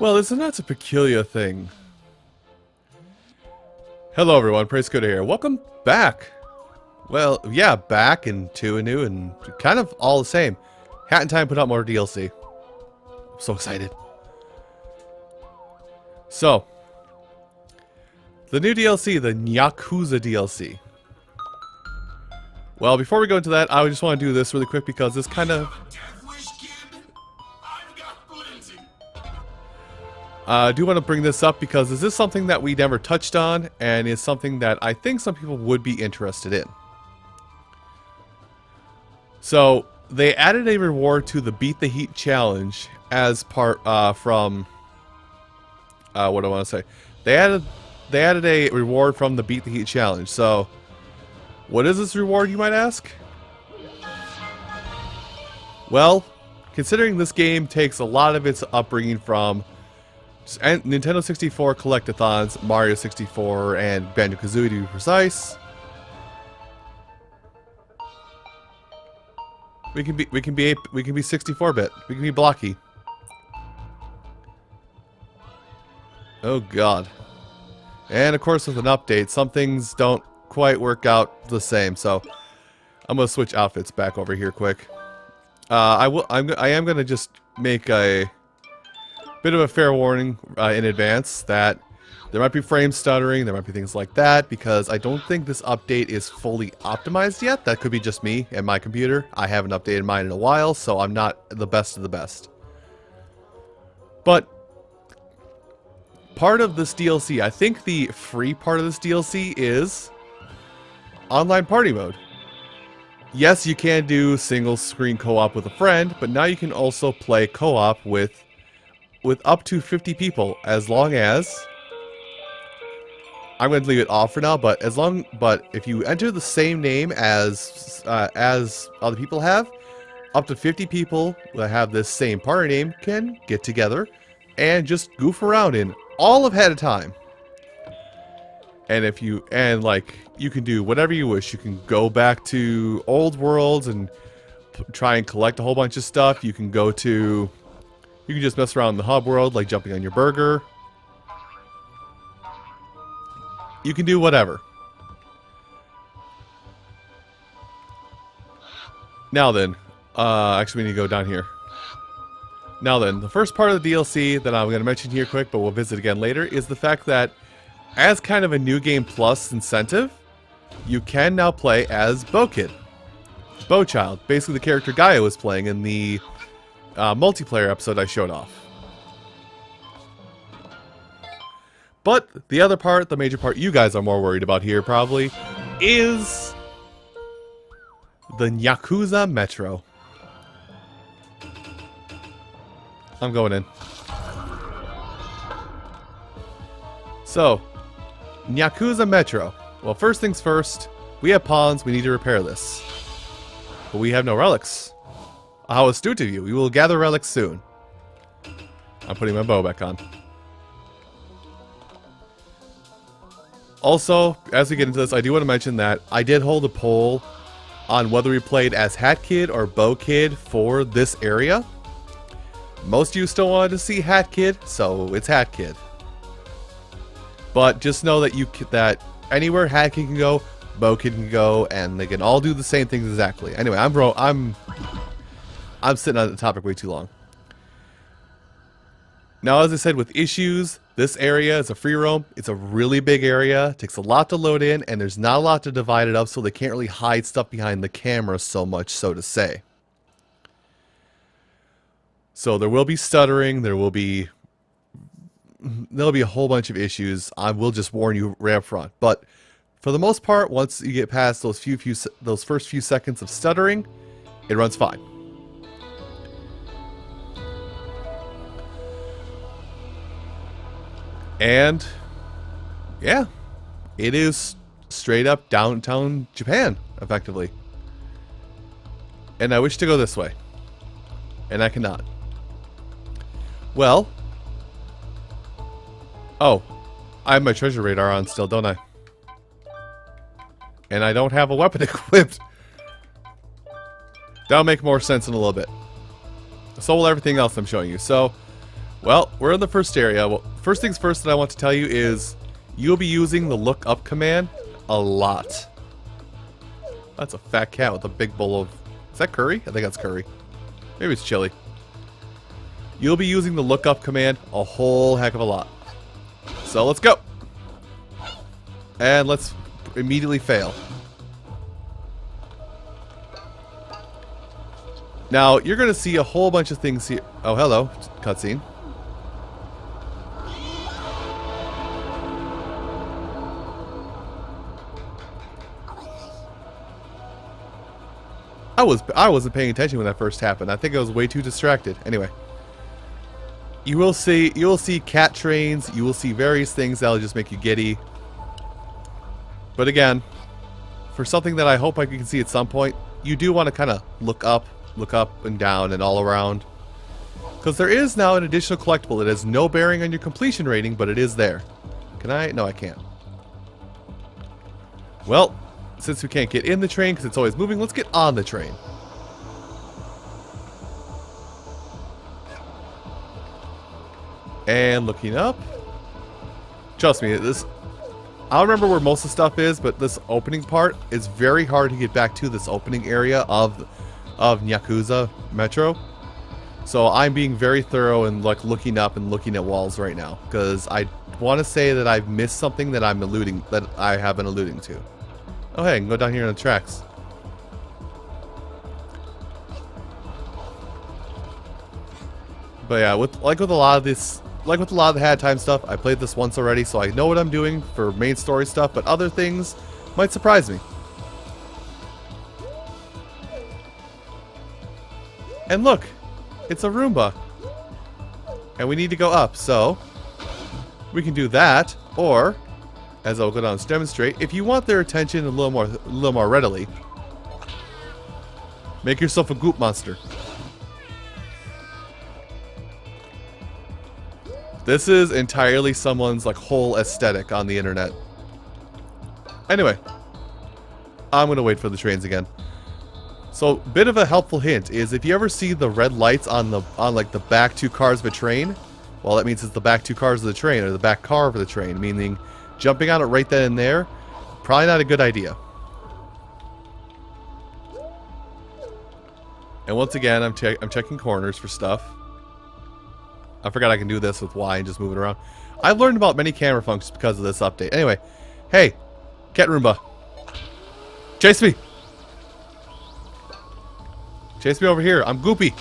Well, isn't that a peculiar thing? Hello everyone, PraisCoda here. Welcome back. Well, yeah, back and to a new and kind of all the same. Hat in Time put out more DLC. I'm so excited. So, the new DLC, the Yakuza DLC. Well, before we go into that, I just want to do this really quick because this kind of... I do want to bring this up because this is something that we never touched on and is something that I think some people would be interested in. So, they added a reward to the Beat the Heat challenge as part from what do I want to say? They added a reward from the Beat the Heat challenge. So, what is this reward, you might ask? Well, considering this game takes a lot of its upbringing from Nintendo 64 collectathons, Mario 64, and Banjo-Kazooie to be precise. We can be 64-bit. We can be blocky. Oh god. And of course with an update, some things don't quite work out the same, so I'm gonna switch outfits back over here quick. I am gonna just make a bit of a fair warning in advance that there might be frame stuttering, there might be things like that, because I don't think this update is fully optimized yet. That could be just me and my computer. I haven't updated mine in a while, so I'm not the best of the best. But part of this DLC, I think the free part of this DLC is online party mode. Yes, you can do single screen co-op with a friend, but now you can also play co-op with up to 50 people, as long as... I'm going to leave it off for now, but if you enter the same name as other people have, up to 50 people that have this same party name can get together and just goof around in all of Hat of Time. And you can do whatever you wish. You can go back to old worlds and try and collect a whole bunch of stuff. You can you can just mess around in the hub world, like jumping on your burger. You can do whatever. Now then, actually we need to go down here. Now then, the first part of the DLC that I'm going to mention here quick, but we'll visit again later, is the fact that as kind of a New Game Plus incentive, you can now play as Bowkid. Bowchild, basically the character Gaia was playing in the multiplayer episode I showed off. But the other part, the major part you guys are more worried about here probably, is the Yakuza Metro. I'm going in. So, Yakuza Metro. Well, first things first, we have pawns, we need to repair this. But we have no relics. How astute of you. We will gather relics soon. I'm putting my bow back on. Also, as we get into this, I do want to mention that I did hold a poll on whether we played as Hat Kid or Bow Kid for this area. Most of you still wanted to see Hat Kid, so it's Hat Kid. But just know that anywhere Hat Kid can go, Bow Kid can go, and they can all do the same things exactly. Anyway, I'm sitting on the topic way too long. Now, as I said, with issues, this area is a free roam. It's a really big area. It takes a lot to load in, and there's not a lot to divide it up, so they can't really hide stuff behind the camera so much, so to say. So there will be stuttering. There'll be a whole bunch of issues. I will just warn you right up front. But for the most part, once you get past those first few seconds of stuttering, it runs fine. And, yeah, it is straight up downtown Japan, effectively. And I wish to go this way. And I cannot. Well. Oh, I have my treasure radar on still, don't I? And I don't have a weapon equipped. That'll make more sense in a little bit. So will everything else I'm showing you. So, Well, we're in the first area. Well, first things first that I want to tell you is you'll be using the look up command a lot. That's a fat cat with a big bowl of... Is that curry? I think that's curry. Maybe it's chili. You'll be using the look up command a whole heck of a lot. So let's go. And let's immediately fail. Now, you're going to see a whole bunch of things here. Oh, hello. Cutscene. I wasn't paying attention when that first happened. I think I was way too distracted. Anyway. You'll see cat trains, you will see various things that'll just make you giddy. But again, for something that I hope I can see at some point, you do want to kind of look up and down and all around. Because there is now an additional collectible that has no bearing on your completion rating, but it is there. Can I? No, I can't. Well, since we can't get in the train because it's always moving, let's get on the train. And looking up. Trust me, this... I don't remember where most of the stuff is, but this opening part is very hard to get back to, this opening area of Meowkyo-To Metro. So I'm being very thorough and like looking up and looking at walls right now. Because I want to say that I've missed something that I have been alluding to. Oh hey, I can go down here on the tracks. But yeah, with a lot of the hat time stuff, I played this once already, so I know what I'm doing for main story stuff, but other things might surprise me. And look, it's a Roomba. And we need to go up, so we can do that, or, as I'll go down to demonstrate, if you want their attention a little more readily, make yourself a goop monster. This is entirely someone's like whole aesthetic on the internet. Anyway, I'm gonna wait for the trains again. So, bit of a helpful hint is if you ever see the red lights on like the back two cars of a train, well, that means it's the back two cars of the train or the back car of the train, meaning jumping on it right then and there, probably not a good idea. And once again, I'm checking corners for stuff. I forgot I can do this with Y and just move it around. I've learned about many camera functions because of this update. Anyway, hey, Cat Roomba. Chase me! Chase me over here. I'm goopy.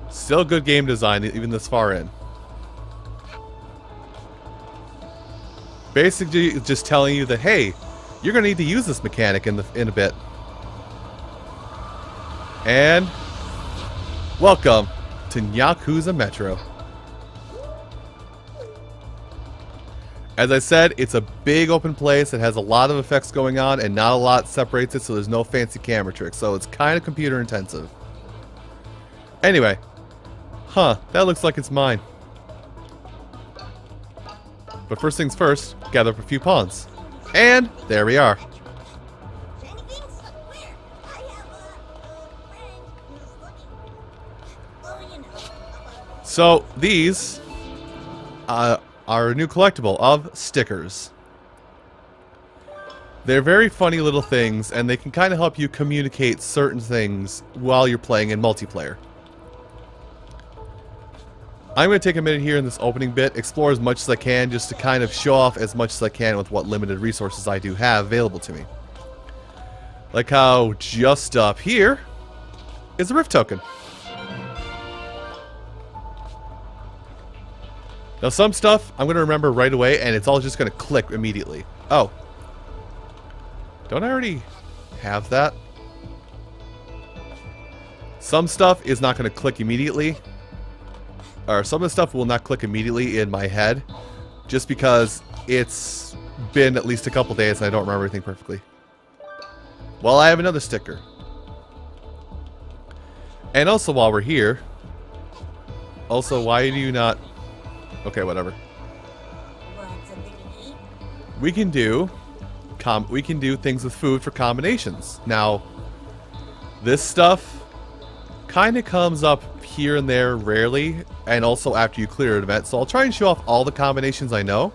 Still good game design, even this far in. Basically, just telling you that, hey, you're going to need to use this mechanic in a bit. And... welcome to Meowkyo-To Metro. As I said, it's a big open place. It has a lot of effects going on and not a lot separates it, so there's no fancy camera tricks. So it's kind of computer intensive. Anyway. Huh, that looks like it's mine. But first things first, gather up a few pawns. And there we are. So, these are a new collectible of stickers. They're very funny little things, and they can kind of help you communicate certain things while you're playing in multiplayer. I'm going to take a minute here in this opening bit, explore as much as I can, just to kind of show off as much as I can with what limited resources I do have available to me. Like how just up here is a Rift token. Now some stuff I'm going to remember right away and it's all just going to click immediately. Oh. Don't I already have that? Some stuff is not going to click immediately. Or some of the stuff will not click immediately in my head. Just because it's been at least a couple days and I don't remember everything perfectly. Well, I have another sticker. And also while we're here. Also, why do you not... Okay, whatever. We can do things with food for combinations. Now, this stuff kind of comes up here and there rarely, and also after you clear an event. So I'll try and show off all the combinations I know.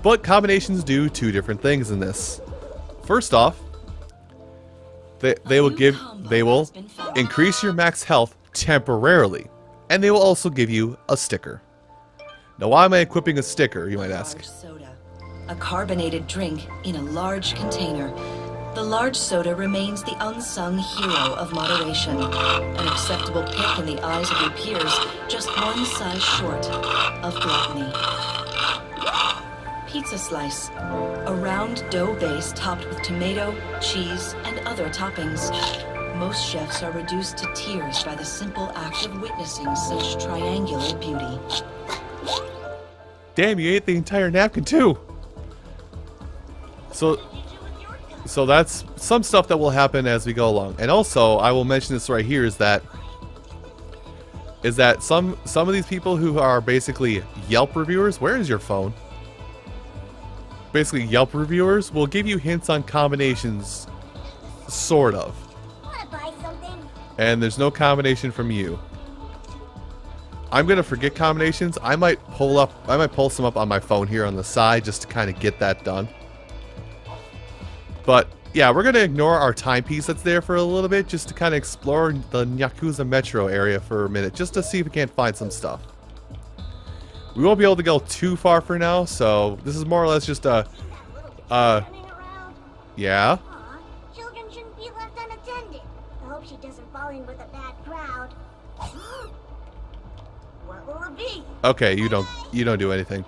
But combinations do two different things in this. First off, they will increase your max health temporarily, and they will also give you a sticker. Now, why am I equipping a sticker, you might ask? Soda, a carbonated drink in a large container. The large soda remains the unsung hero of moderation, an acceptable pick in the eyes of your peers, just one size short of gluttony. Pizza slice, a round dough base topped with tomato, cheese, and other toppings. Most chefs are reduced to tears by the simple act of witnessing such triangular beauty. Damn, you ate the entire napkin too! So that's some stuff that will happen as we go along. And also, I will mention this right here, is that some of these people who are basically Yelp reviewers, where is your phone? Basically, Yelp reviewers will give you hints on combinations, sort of. Wanna buy something? And there's no combination from you. I'm gonna forget combinations. I might pull some up on my phone here on the side just to kind of get that done. But yeah, we're gonna ignore our timepiece that's there for a little bit, just to kind of explore the Yakuza Metro area for a minute, just to see if we can't find some stuff. We won't be able to go too far for now, so this is more or less just a, yeah? Aw, children shouldn't be left unattended. I hope she doesn't fall in with a bad crowd. What will it be? Okay, you don't do anything.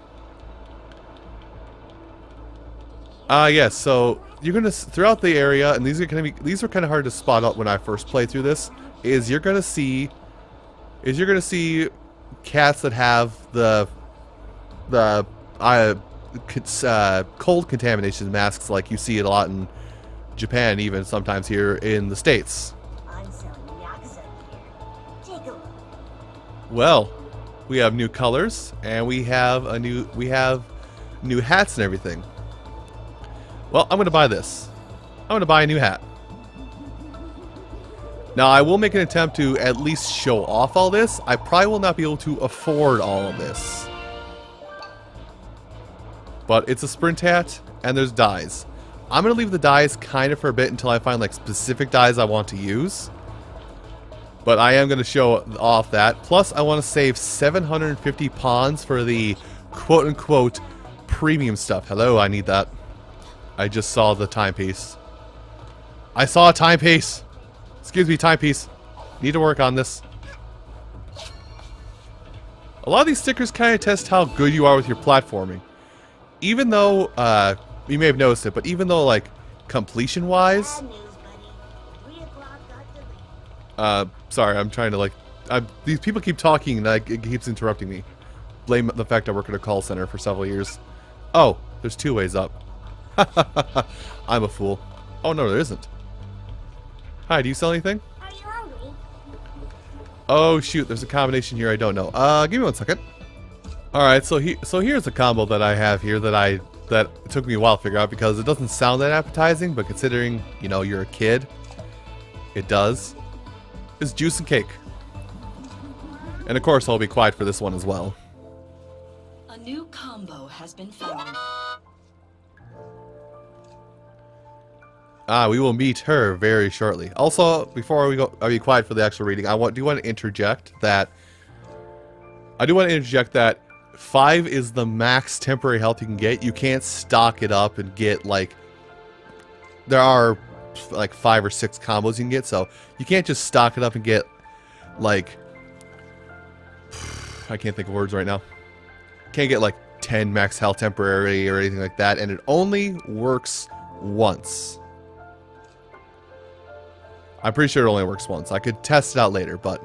Yes, so you're gonna, throughout the area, and these are kind of hard to spot out when I first played through this, you're gonna see cats that have the cold contamination masks, like you see it a lot in Japan, even sometimes here in the States. I'm selling Yakuza here. Take a look. Well, we have new colors, and we have new hats and everything. Well, I'm gonna buy this. I'm gonna buy a new hat. Now, I will make an attempt to at least show off all this. I probably will not be able to afford all of this. But it's a sprint hat, and there's dyes. I'm going to leave the dyes kind of for a bit until I find like specific dyes I want to use. But I am going to show off that. Plus, I want to save 750 pawns for the quote-unquote premium stuff. Hello, I need that. I just saw the timepiece. I saw a timepiece! Excuse me, timepiece. Need to work on this. A lot of these stickers kind of test how good you are with your platforming. Even though, you may have noticed it, but even though, like, completion-wise... Bad news, buddy. 3 o'clock got delayed. Sorry, I'm trying to, like... these people keep talking, and it keeps interrupting me. Blame the fact I work at a call center for several years. Oh, there's 2 ways up. I'm a fool. Oh, no, there isn't. Hi, do you sell anything? Are you hungry? Oh, shoot, there's a combination here I don't know. Give me 1 second. Alright, so here's a combo that I have here that it took me a while to figure out, because it doesn't sound that appetizing, but considering, you know, you're a kid, it does. It's juice and cake. And of course, I'll be quiet for this one as well. A new combo has been found. We will meet her very shortly. Also, before we go, I'll be quiet for the actual reading. I do want to interject that 5 is the max temporary health you can get. You can't stock it up and get, like... There are, like, 5 or 6 combos you can get, so you can't just stock it up and get, like... I can't think of words right now. Can't get, like, 10 max health temporary or anything like that, and it only works once. I'm pretty sure it only works once. I could test it out later, but...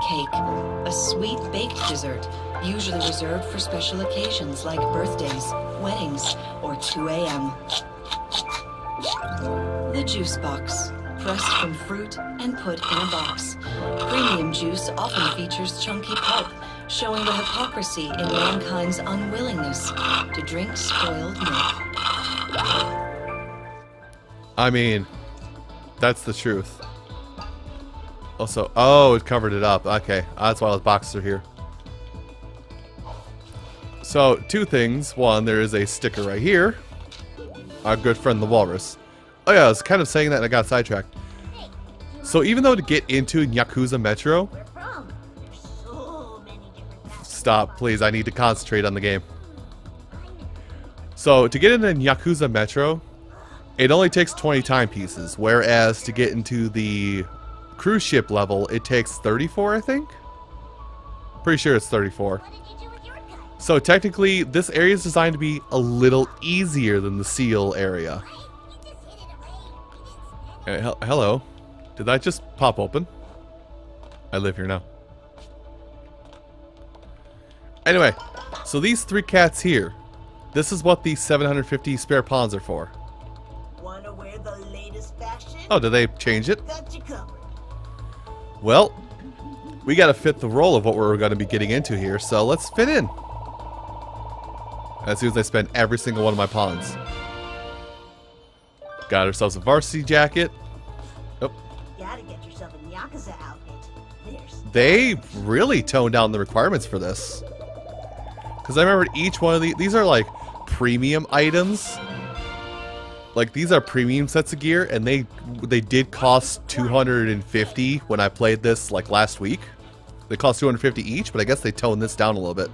Cake, a sweet baked dessert, usually reserved for special occasions like birthdays, weddings, or 2 a.m. The juice box, pressed from fruit and put in a box. Premium juice often features chunky pulp, showing the hypocrisy in mankind's unwillingness to drink spoiled milk. I mean, that's the truth. Also, oh, it covered it up. Okay, that's why those boxes are here. So, two things. One, there is a sticker right here. Our good friend the walrus. Oh yeah, I was kind of saying that and I got sidetracked. So even though to get into Yakuza Metro... Where from? There's so many different types. Stop, please. I need to concentrate on the game. So, to get into Yakuza Metro, it only takes 20 timepieces, whereas to get into the cruise ship level, it takes 34, I think? Pretty sure it's 34. What did you do with your gun? So, technically, this area is designed to be a little easier than the seal area. You just hid it away. You didn't Hello. Did that just pop open? I live here now. Anyway, so these three cats here, this is what the 750 spare pawns are for. Wanna wear the latest fashion? Oh, did they change it? Got you covered. Well, we gotta fit the role of what we're gonna be getting into here, so let's fit in. As soon as I spend every single one of my pawns. Got ourselves a varsity jacket. Oh, Gotta get yourself a Yakuza outfit. There's they really toned down the requirements for this. Because I remember each one of these are like premium items. Like these are premium sets of gear, and they did cost 250 when I played this like last week. They cost 250 each, but I guess they toned this down a little bit.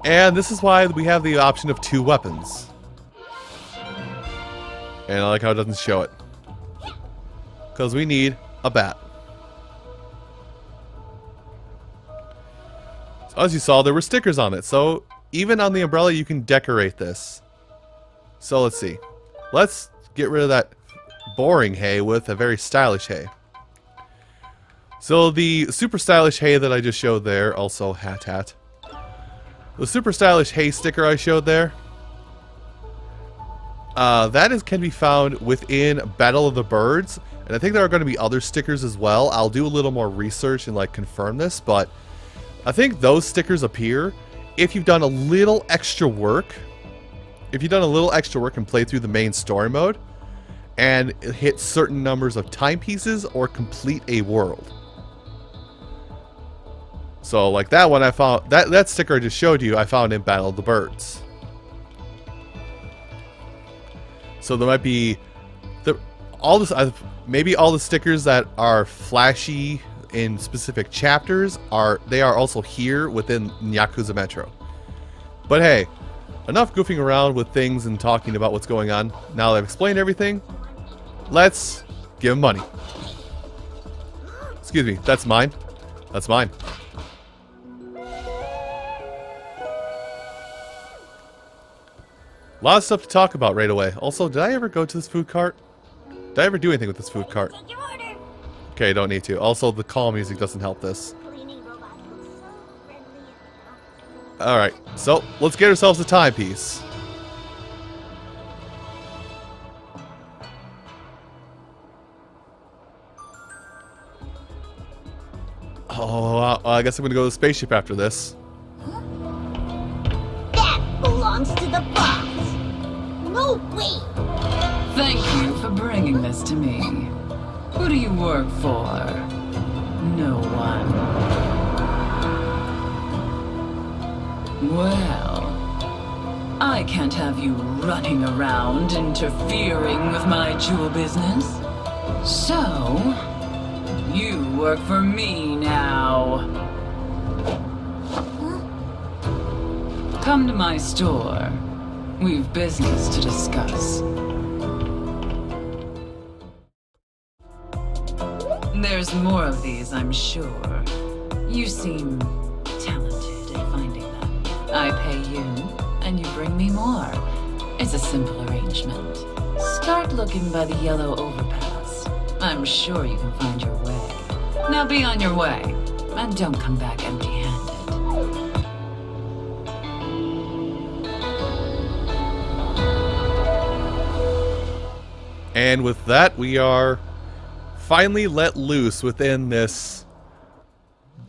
And this is why we have the option of 2 weapons. And I like how it doesn't show it. Because we need a bat. So as you saw, there were stickers on it. So even on the umbrella, you can decorate this. So let's see. Let's get rid of that boring hay with a very stylish hay. So the super stylish hay that I just showed there, also hat. The super stylish hay sticker I showed there, can be found within Battle of the Birds, and I think there are going to be other stickers as well. I'll do a little more research and like confirm this, but I think those stickers appear if you've done a little extra work. If you've done a little extra work and played through the main story mode and hit certain numbers of timepieces or complete a world. So like that one I found, that sticker I just showed you, I found in Battle of the Birds. So there might be maybe all the stickers that are flashy in specific chapters they are also here within Yakuza Metro. But hey, enough goofing around with things and talking about what's going on. Now that I've explained everything, let's give him money. Excuse me, that's mine. That's mine. A lot of stuff to talk about right away. Also, did I ever go to this food cart? Did I ever do anything with this food cart? Take your order. Okay, don't need to. Also, the call music doesn't help this. Cleaning robot looks so friendly and Alright, so let's get ourselves a timepiece. Oh, I guess I'm gonna go to the spaceship after this. that belongs to the box. No way. Thank you for bringing this to me. Who do you work for? No one. Well, I can't have you running around interfering with my jewel business. So, you work for me now. Come to my store. We've business to discuss. There's more of these, I'm sure. You seem talented at finding them. I pay you, and you bring me more. It's a simple arrangement. Start looking by the yellow overpass. I'm sure you can find your way. Now be on your way, and don't come back empty-handed. And with that, we are finally let loose within this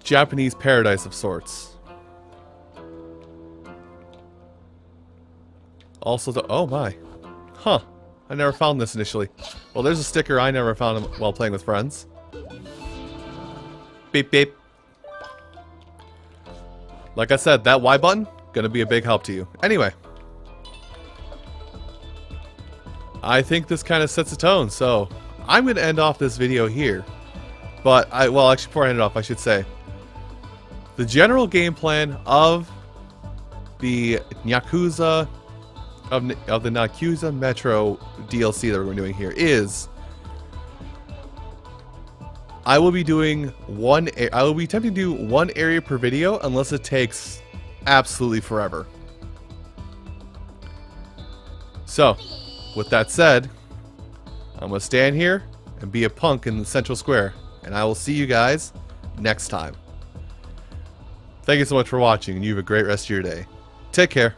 Japanese paradise of sorts. Also, oh my. Huh. I never found this initially. Well, there's a sticker I never found while playing with friends. Beep beep. Like I said, that Y button, gonna be a big help to you. Anyway. I think this kind of sets a tone, so I'm gonna end off this video here. But, well, actually, before I end it off, I should say, the general game plan of the Yakuza, of the Yakuza Metro DLC that we're doing here is, I will be attempting to do one area per video unless it takes absolutely forever. So, with that said, I'm gonna stand here and be a punk in the central square, and I will see you guys next time. Thank you so much for watching, and you have a great rest of your day. Take care.